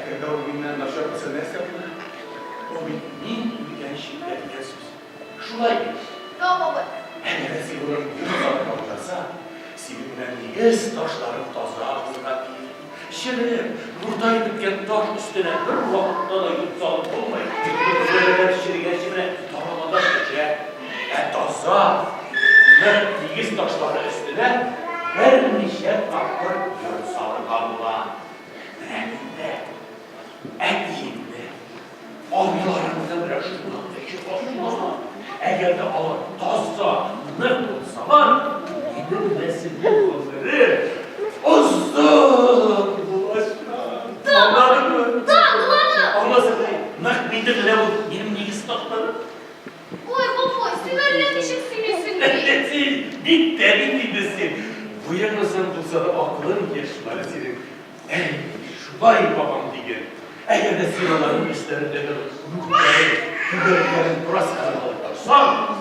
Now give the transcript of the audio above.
Erkekler o günden aşağı kısa ne yapıyor? O min ülken şiddet geçmiş. Şulay geç. Ya baba. Eğer Sivur'un yurtları kalırsa, Sivur'un niyes taşları tazağa kızına değil. Şirin, buradayı bitken taş üstüne bir vakitte da yutsalıp olmayın. Böyleler şirine şirine tamamada geçe. Taza, niyes taşları üstüne vermişe kapır yurtsalı kaldılar. Reninde, etliğinde, avlarında bile şunlandaki başına. Eğer de alır tazza ne bulsalar, yenilmesin bu onları. Uzun bulaşma. Anladın mı? Anladım. Anlasın. Nak bildir ne bu? Benim neyisi tatları? Oy baba, sinirlenmişim sinirsin. Bit derin gibisin. Bu yanısın bulsa da aklın geçmeli senin. Ey şubay babam diye. Eğer de sinaların üstlerinde de ruhları, güberlerin burası kalabalıklar. Son!